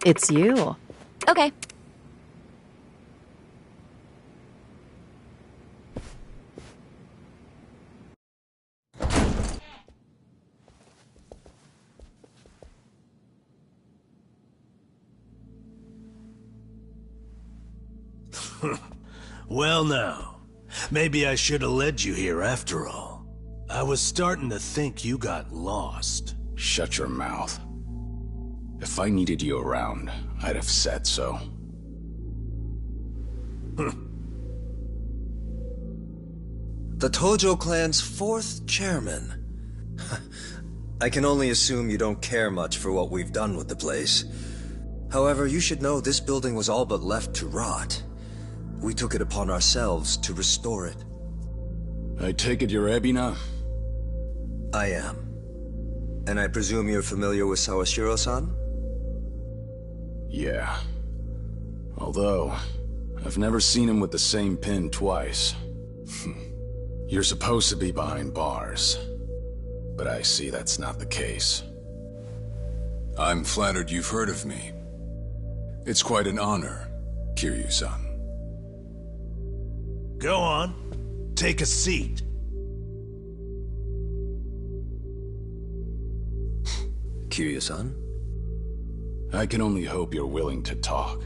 It's you. Okay. Well now, maybe I should have led you here after all. I was starting to think you got lost. Shut your mouth. If I needed you around, I'd have said so. The Tojo clan's 4th chairman. I can only assume you don't care much for what we've done with the place. However, you should know this building was all but left to rot. We took it upon ourselves to restore it. I take it you're Ebina? I am. And I presume you're familiar with Sawashiro-san? Yeah. Although, I've never seen him with the same pin twice. You're supposed to be behind bars. But I see that's not the case. I'm flattered you've heard of me. It's quite an honor, Kiryu-san. Go on. Take a seat. Kiryu-san? I can only hope you're willing to talk.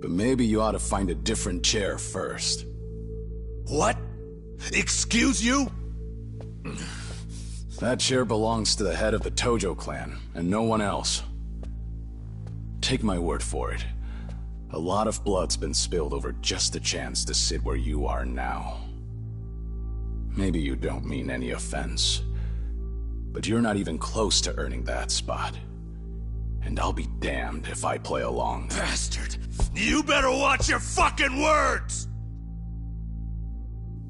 But maybe you ought to find a different chair first. What? Excuse you? That chair belongs to the head of the Tojo clan, and no one else. Take my word for it. A lot of blood's been spilled over just a chance to sit where you are now. Maybe you don't mean any offense, but you're not even close to earning that spot. And I'll be damned if I play along. Bastard! You better watch your fucking words!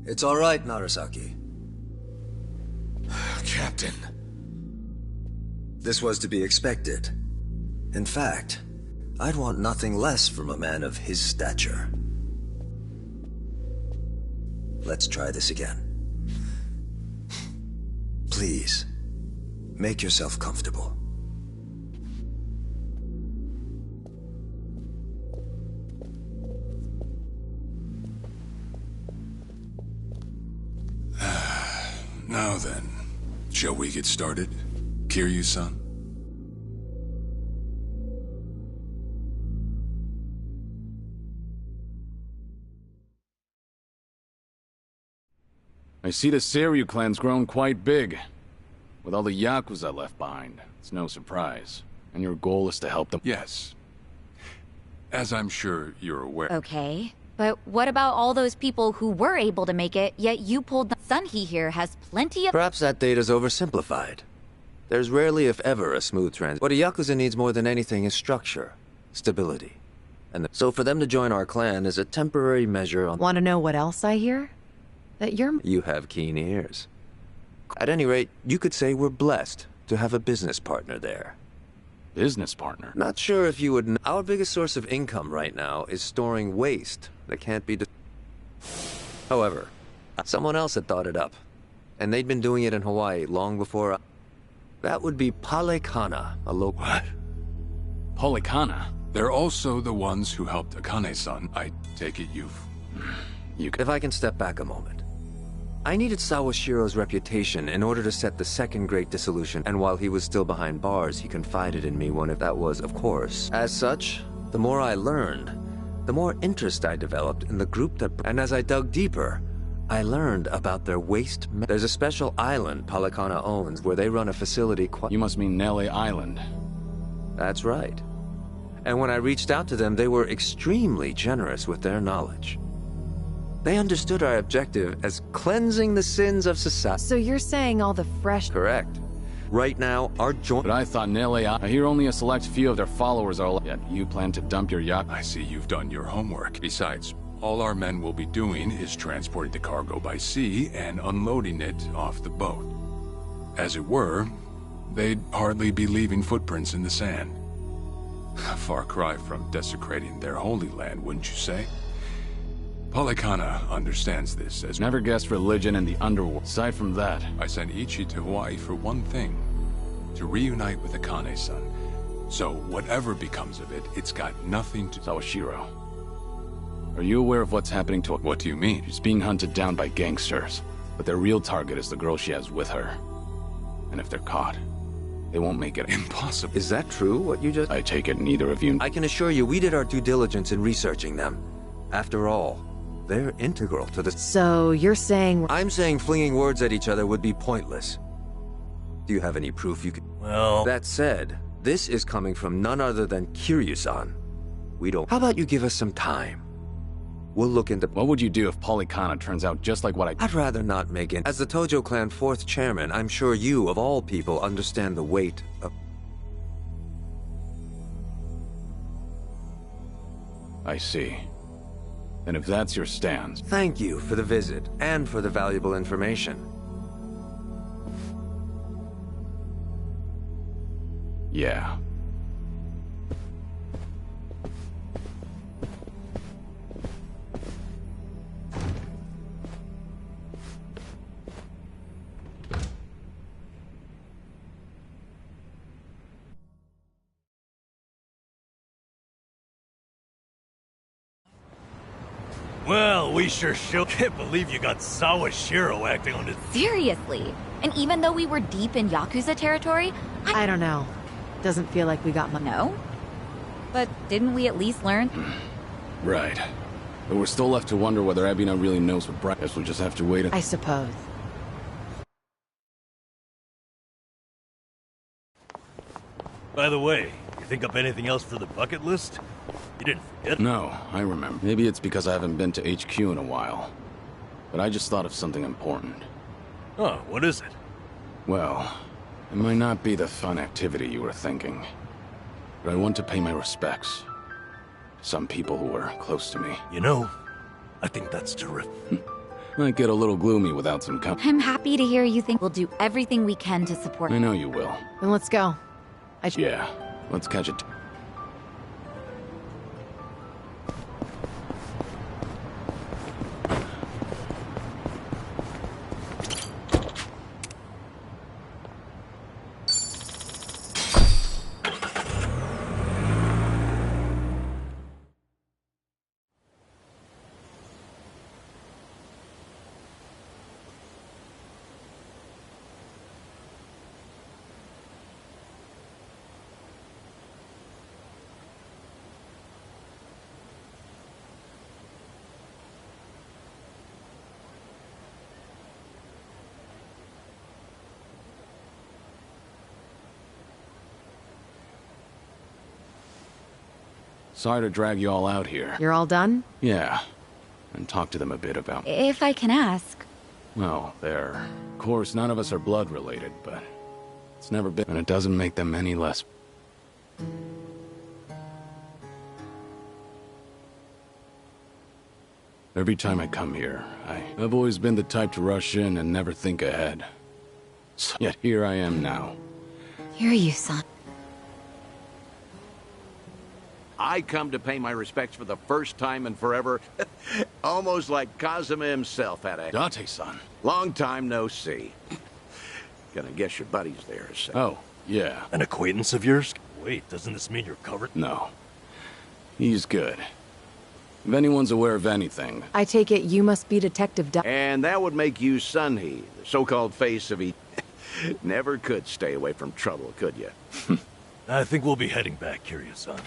It's all right, Narasaki. Captain. This was to be expected. In fact, I'd want nothing less from a man of his stature. Let's try this again. Please, make yourself comfortable. Now then, shall we get started, Kiryu-san? I see the Seiryu clan's grown quite big. With all the YAKUZA left behind, it's no surprise. And your goal is to help them? Yes. As I'm sure you're aware. Okay. But what about all those people who were able to make it, yet you pulled the Sunhee here has plenty of— Perhaps that data's oversimplified. There's rarely, if ever, a smooth transition. What a Yakuza needs more than anything is structure, stability. And so for them to join our clan is a temporary measure on— Want to know what else I hear? That you're— You have keen ears. At any rate, you could say we're blessed to have a business partner there. Business partner? Not sure if you would know. Our biggest source of income right now is storing waste that can't be However, someone else had thought it up. And they'd been doing it in Hawaii long before That would be Palekana, a local— What? Palekana? They're also the ones who helped Akane-san. I take it you've... If I can step back a moment. I needed Sawashiro's reputation in order to set the second great dissolution, and while he was still behind bars, he confided in me one of that was, of course. As such, the more I learned, the more interest I developed in the group that— And as I dug deeper, I learned about their waste— There's a special island Palekana owns where they run a facility You must mean Nele Island. That's right. And when I reached out to them, they were extremely generous with their knowledge. They understood our objective as cleansing the sins of society. So you're saying all the fresh— Correct. Right now, our joint— But I thought Nele I hear only a select few of their followers are— Yet you plan to dump your yacht— I see you've done your homework. Besides, all our men will be doing is transporting the cargo by sea and unloading it off the boat. As it were, they'd hardly be leaving footprints in the sand. A far cry from desecrating their holy land, wouldn't you say? Palekana understands this as— Never guessed religion in the underworld. Aside from that, I sent Ichi to Hawaii for one thing. To reunite with Akane-san. So whatever becomes of it, it's got nothing to... Sawashiro, are you aware of what's happening to her? What do you mean? She's being hunted down by gangsters, but their real target is the girl she has with her. And if they're caught, they won't make it. Impossible. Is that true, what you just... I take it neither of you... I can assure you we did our due diligence in researching them. After all, they're integral to the... So you're saying... I'm saying flinging words at each other would be pointless. Do you have any proof you could... Well... That said, this is coming from none other than Kiryu-san. We don't... How about you give us some time? We'll look into... What would you do if Polycana turns out just like what I... I'd rather not make it. As the Tojo Clan 4th chairman, I'm sure you, of all people, understand the weight of... I see. And if that's your stance... Thank you for the visit, and for the valuable information. Yeah. Well, we sure can't believe you got Sawashiro acting on his... Seriously. And even though we were deep in Yakuza territory, I don't know. Doesn't feel like we got much. No? But didn't we at least learn? Right. But we're still left to wonder whether Abina really knows what Brian... Guess we'll just have to wait... I suppose. By the way, you think up anything else for the bucket list? You didn't forget? No, I remember. Maybe it's because I haven't been to HQ in a while. But I just thought of something important. Oh, what is it? Well, it might not be the fun activity you were thinking. But I want to pay my respects to some people who were close to me. You know, I think that's terrific. Might get a little gloomy without some I'm happy to hear you think we'll do everything we can to support... I know you will. Then let's go. Yeah, let's catch it. Sorry to drag you all out here. You're all done? Yeah, and talk to them a bit about... If I can ask. Well, they're... Of course, none of us are blood related, but... It's never been... And it doesn't make them any less... Every time I come here, I've always been the type to rush in and never think ahead. So, yet here I am now. Hear you, son. I come to pay my respects for the first time in forever. Almost like Kazuma himself had a... Date-san. Long time no see. Gonna guess your buddy's there, so... Oh, yeah. An acquaintance of yours? Wait, doesn't this mean you're covered? No. He's good. If anyone's aware of anything... I take it you must be Detective And that would make you Sunhee, the so-called face of Never could stay away from trouble, could you? I think we'll be heading back, Kiryu-san.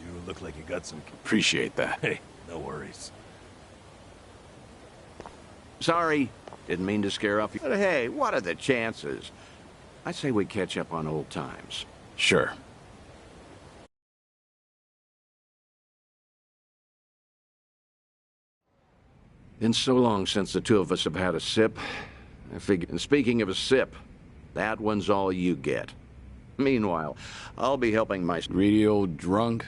You look like you got some... Appreciate that. Hey, no worries. Sorry, didn't mean to scare off you. But hey, what are the chances? I say we catch up on old times. Sure. Been so long since the two of us have had a sip. I figure, and speaking of a sip, that one's all you get. Meanwhile, I'll be helping my... Greedy old drunk?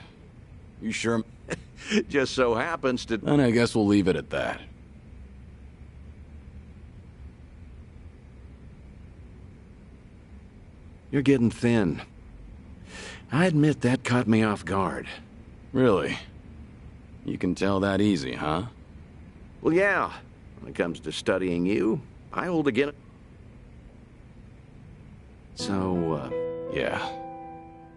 You sure? Just so happens to... Then I guess we'll leave it at that. You're getting thin. I admit that caught me off guard. Really? You can tell that easy, huh? Well, yeah. When it comes to studying you, I hold again. So, Yeah.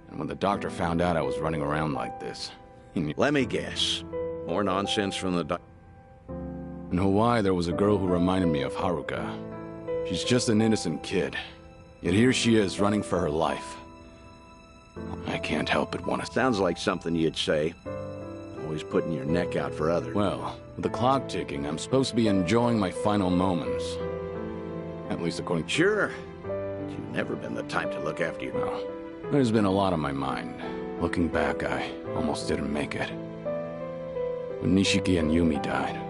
And when the doctor found out I was running around like this, he knew. Let me guess. More nonsense from the doc. In Hawaii, there was a girl who reminded me of Haruka. She's just an innocent kid. Yet here she is, running for her life. I can't help but want to... Sounds like something you'd say. Always putting your neck out for others. Well, with the clock ticking, I'm supposed to be enjoying my final moments. At least according to... Sure. But you've never been the type to look after your... Well, there's been a lot on my mind. Looking back, I almost didn't make it. When Nishiki and Yumi died,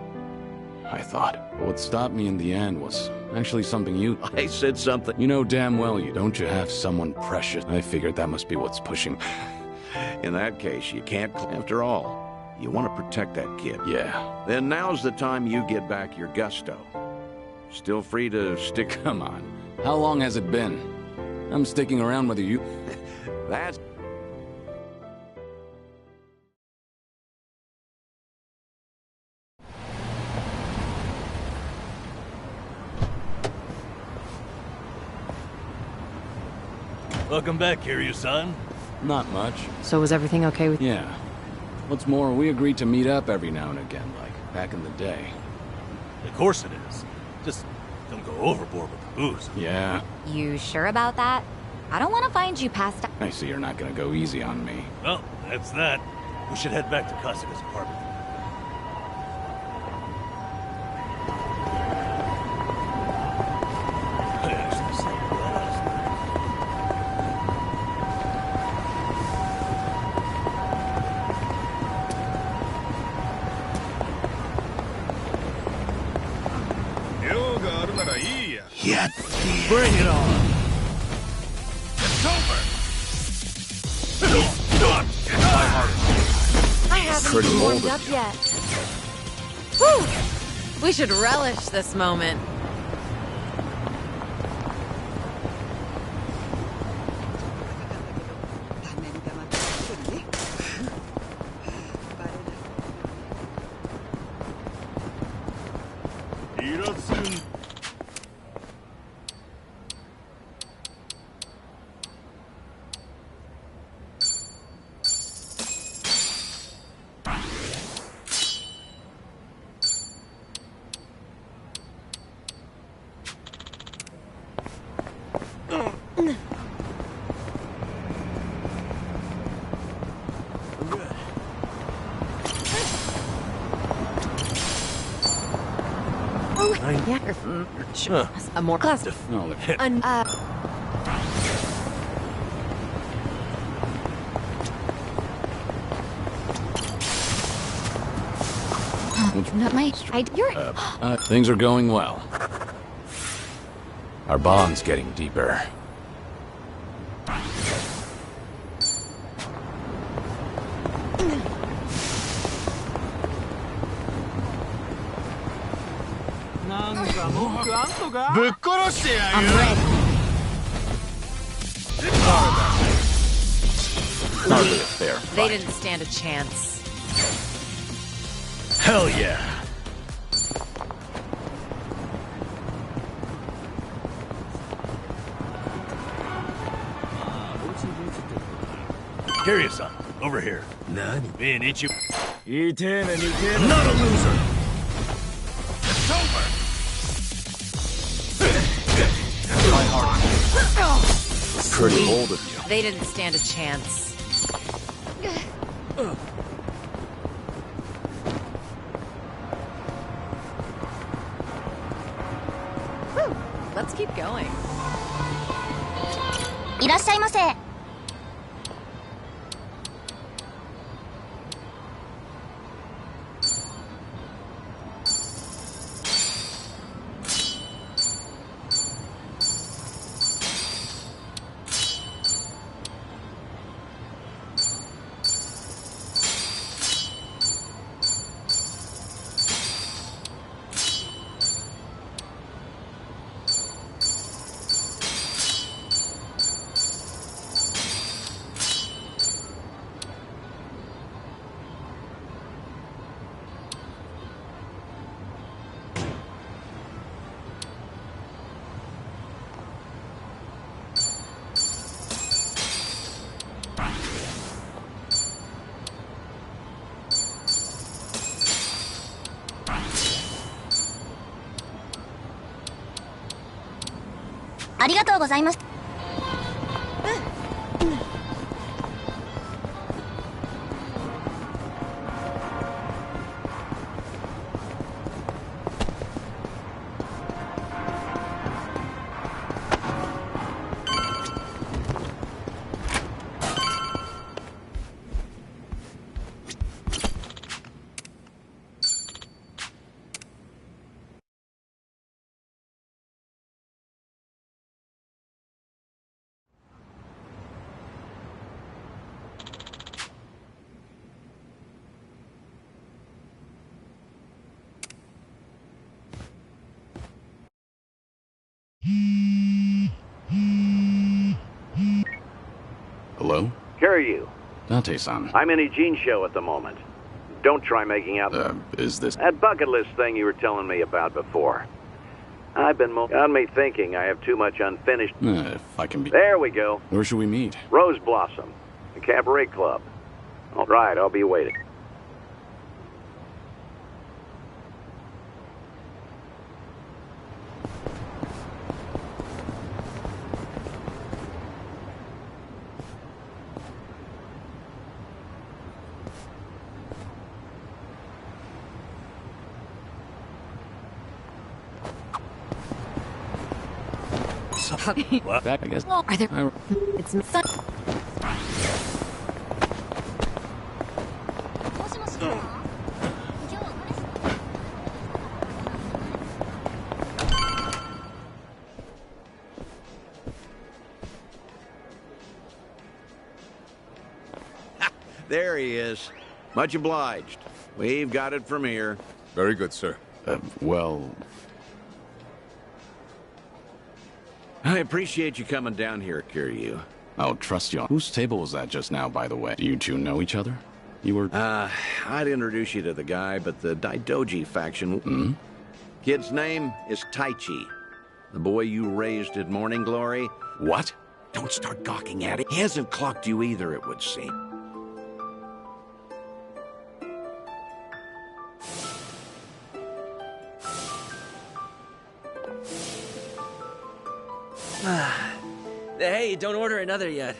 I thought what stopped me in the end was actually something you... I said something. You know damn well you don't you have someone precious. I figured that must be what's pushing... In that case, you can't... After all, you want to protect that kid. Yeah. Then now's the time you get back your gusto. Still free to stick... Come on. How long has it been? I'm sticking around whether you... That's... Welcome back, Kiryu-san. Not much. So was everything okay with... Yeah. What's more, we agreed to meet up every now and again, like back in the day. Of course it is. Just don't go overboard with the booze. Yeah. You sure about that? I don't want to find you passed out. I see you're not gonna go easy on me. Well, that's that. We should head back to Kasuga's apartment. I actually slept well last night. Yet. Bring it on. I haven't Pretty even warmed bold up of yet. Whew! We should relish this moment. Yeah, a more class. No, look. Not my... You're... Things are going well. Our bond's getting deeper. I'm ready. Hardly a fair They fight. didn't stand a chance. Hell yeah. Kiryu-san, over here. Me and Ichi... Not a loser! It's over! Pretty bold of you. They didn't stand a chance. Whew. Let's keep going. いらっしゃいませ。ありがとうございます。Hello? Kiryu, Date-san. I'm in Ijin show at the moment. Don't try making out Is this... that bucket list thing you were telling me about before. I've been got me thinking I have too much unfinished. if I can be... There we go. Where should we meet? Rose Blossom, the cabaret club. All right, I'll be waiting. Back, I guess. Are there... It's me. There he is. Much obliged. We've got it from here. Very good, sir. Well... I appreciate you coming down here, Kiryu. I'll trust you. Whose table was that just now, by the way? Do you two know each other? You were... I'd introduce you to the guy, but the Daidoji faction... Hmm? Kid's name is Taichi. The boy you raised at Morning Glory. What? Don't start gawking at it. He hasn't clocked you either, it would seem. Hey, don't order another yet.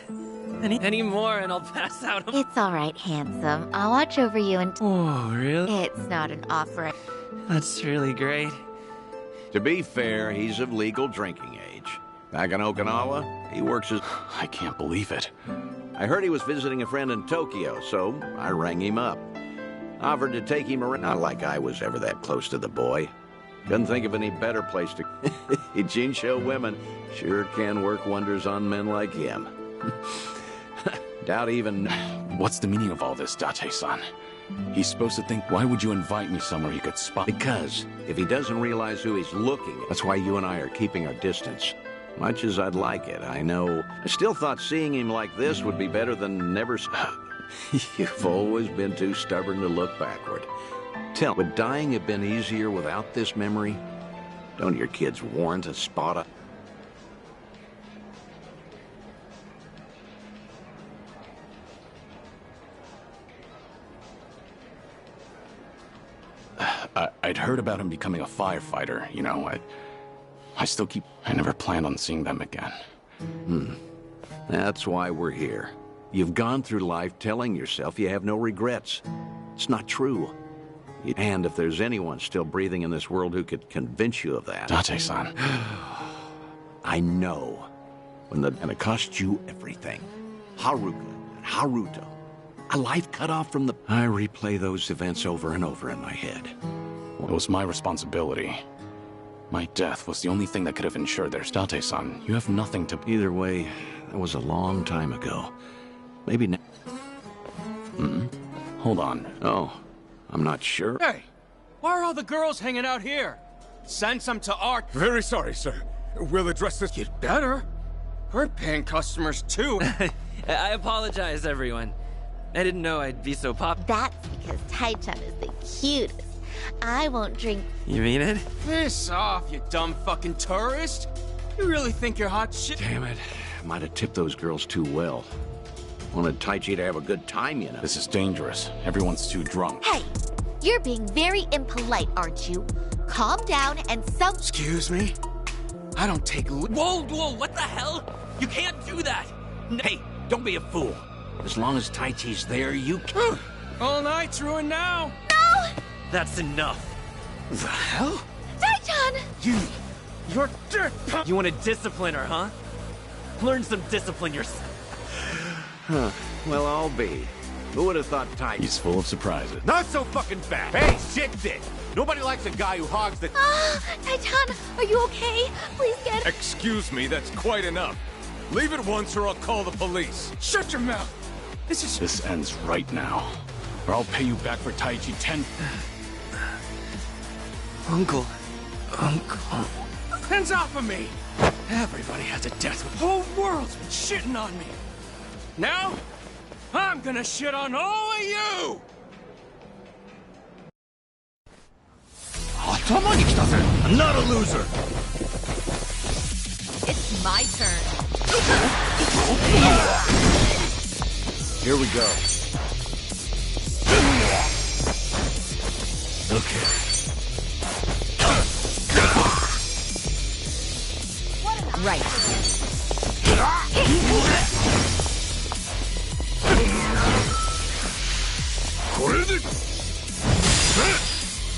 Any more and I'll pass out. It's all right, handsome. I'll watch over you and... Oh, really? It's not an offer. That's really great. To be fair, he's of legal drinking age. Back in Okinawa, he works as... I can't believe it. I heard he was visiting a friend in Tokyo, so I rang him up. Offered to take him around. Not like I was ever that close to the boy. Couldn't think of any better place to... Jinsho women sure can work wonders on men like him. Doubt even... What's the meaning of all this, Date-san? He's supposed to think, why would you invite me somewhere he could spot? Because if he doesn't realize who he's looking at, that's why you and I are keeping our distance. Much as I'd like it, I know. I still thought seeing him like this would be better than never... You've always been too stubborn to look backward. Tell me, would dying have been easier without this memory? Don't your kids warn to spot a... I'd heard about him becoming a firefighter, you know. I never planned on seeing them again. That's why we're here. You've gone through life telling yourself you have no regrets. It's not true. And if there's anyone still breathing in this world who could convince you of that... Date-san. I know. And it cost you everything. Haruka and Haruto. A life cut off from the... I replay those events over and over in my head. It was my responsibility. My death was the only thing that could have ensured their... Date-san, you have nothing to... Either way, that was a long time ago. Maybe now... Hold on. Oh, I'm not sure. Hey, why are all the girls hanging out here? Send some to Art. Very sorry, sir. We'll address this... You'd better. We're paying customers, too. I apologize, everyone. I didn't know I'd be so That's because Tai-chan is the cutest. I won't drink... You mean it? Piss off, you dumb fucking tourist. You really think you're hot shit? Damn it. Might have tipped those girls too well. Wanted Taichi to have a good time, you know. This is dangerous. Everyone's too drunk. Hey, you're being very impolite, aren't you? Calm down and Excuse me? I don't take Whoa, what the hell? You can't do that! Hey, don't be a fool. As long as Tai Chi's there, you can. All night's ruined now! No! That's enough. The hell? Yumi, you're dirt. You want to discipline her, huh? Learn some discipline yourself. Huh. Well, I'll be. Who would have thought Tai... He's full of surprises. Not so fucking fast. Hey, shit dick. Nobody likes a guy who hogs the... Tai-chan, are you okay? Please get... Excuse me, that's quite enough. Leave it once or I'll call the police. Shut your mouth! This ends right now. Or I'll pay you back for Taichi 10... Uncle. Hands off of me! Everybody has a death wish. The whole world's been shitting on me. Now, I'm gonna shit on all of you! I'm not a loser! It's my turn. Here we go. Okay. Right.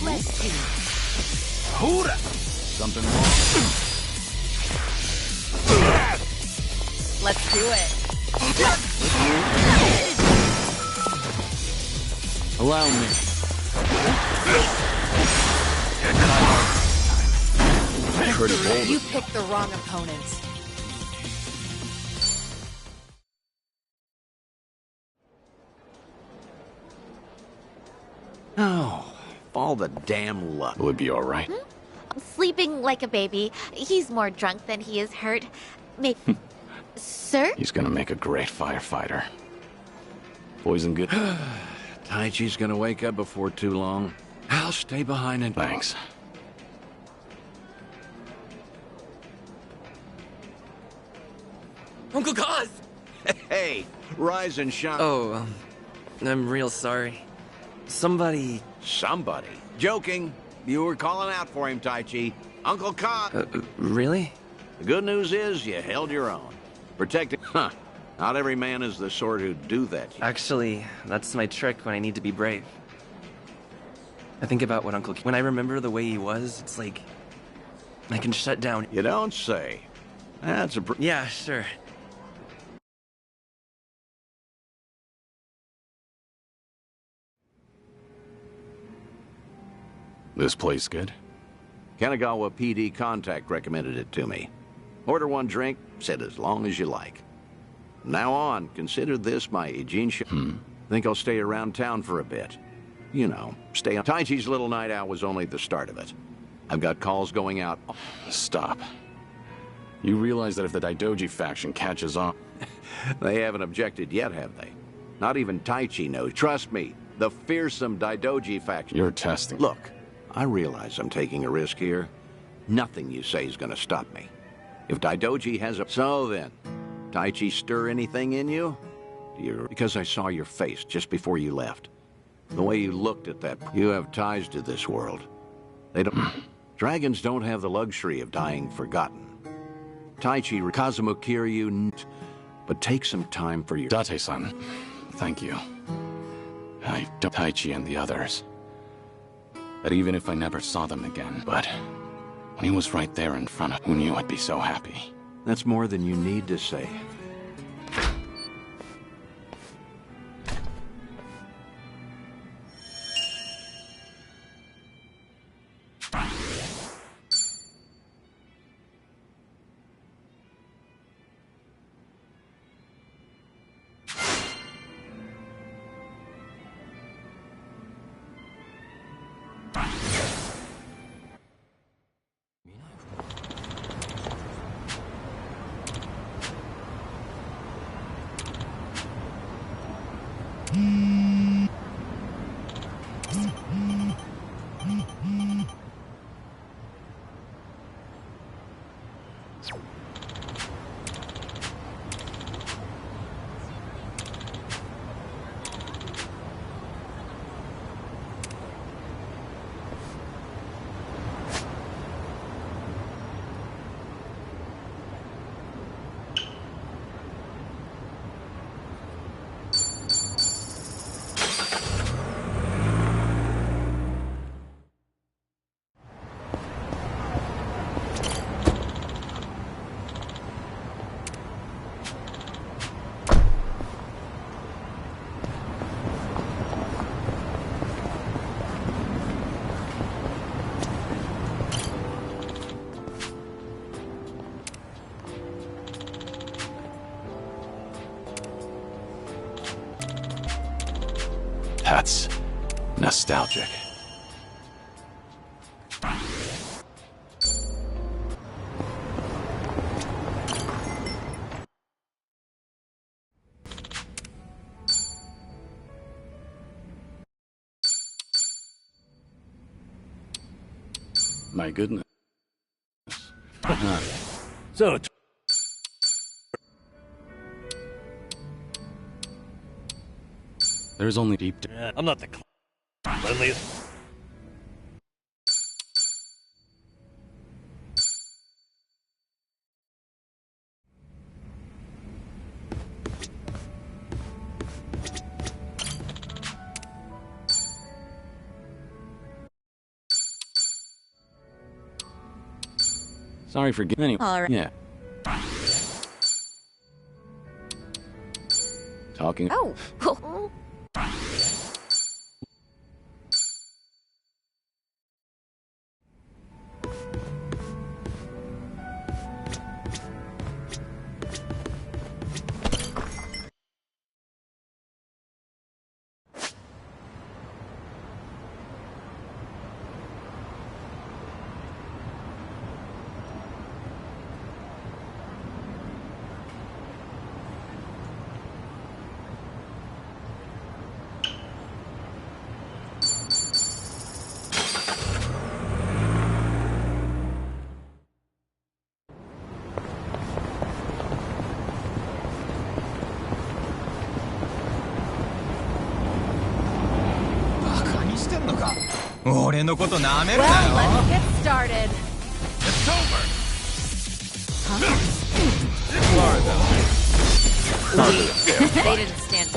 Let's see. Something wrong? Let's do it. Allow me. Pretty bold. You picked the wrong opponent. Oh, all the damn luck. Will it be all right? Sleeping like a baby. He's more drunk than he is hurt. Maybe... Sir? He's gonna make a great firefighter. Poison good? Taichi's gonna wake up before too long. I'll stay behind and... Thanks. Uncle Kaz! Hey, rise and shine. Oh, I'm real sorry. Somebody... Somebody? Joking. You were calling out for him, Taichi. Uncle Kaz. Really? The good news is you held your own. Protected... Huh. Not every man is the sort who'd do that. Actually, that's my trick when I need to be brave. I think about what Uncle... When I remember the way he was, it's like... I can shut down... You don't say. That's a... Yeah, sure. This place good? Kanagawa PD contact recommended it to me. Order one drink, sit as long as you like. From now on, consider this my Ijin. Think I'll stay around town for a bit. You know, stay on. Taichi's little night out was only the start of it. I've got calls going out. Stop. You realize that if the Daidoji faction catches on... They haven't objected yet, have they? Not even Taichi knows. Trust me, the fearsome Daidoji faction... You're testing... Look, I realize I'm taking a risk here. Nothing you say is gonna stop me. If Daidoji has a... So then, Taichi stir anything in you? Because I saw your face just before you left. The way you looked at that... You have ties to this world. They don't... Dragons don't have the luxury of dying forgotten. Taichi, Kazumu Kiryu, but take some time for your... Date-san, thank you. I don't... Taichi and the others. That even if I never saw them again, but... When he was right there in front of... Who knew I'd be so happy? That's more than you need to say. That's nostalgic. My goodness. So, There's only deep. I'm not the cleanliest. Sorry for getting. All right. Yeah. Talking. Oh. Well, let's get started. It's over. They didn't stand.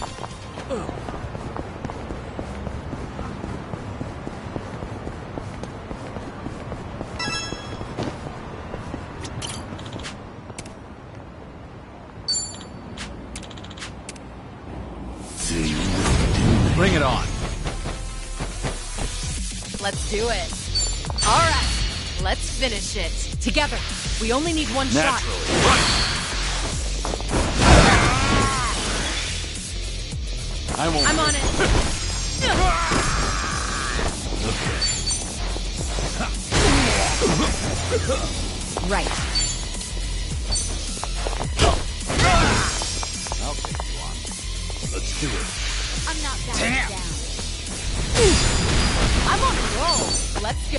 bring it on. Let's do it. All right, let's finish it. Together. We only need one shot. I'm on it. Right. I'll take you on. Let's do it. I'm not backing down. I'm on a roll. Let's go.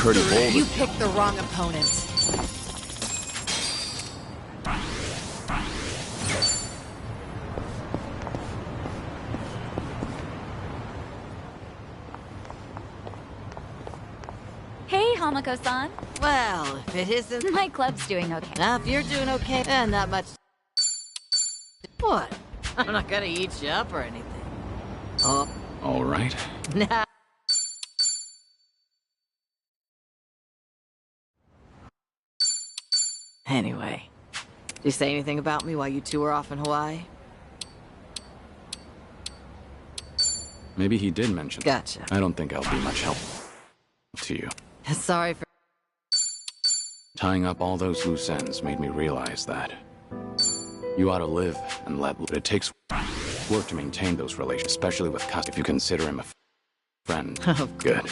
pretty bold. You picked the wrong opponent. Hey, Hamako-san. Well, if it isn't... My club's doing okay. Now, if you're doing okay, not much... What? I'm not gonna eat you up or anything. Oh. All right. Nah. Anyway, did you say anything about me while you two were off in Hawaii? Maybe he did mention. Gotcha. I don't think I'll be much help to you. Sorry for... Tying up all those loose ends made me realize that you ought to live and let... It takes work to maintain those relations, especially with Kaz, if you consider him a friend. Oh, good.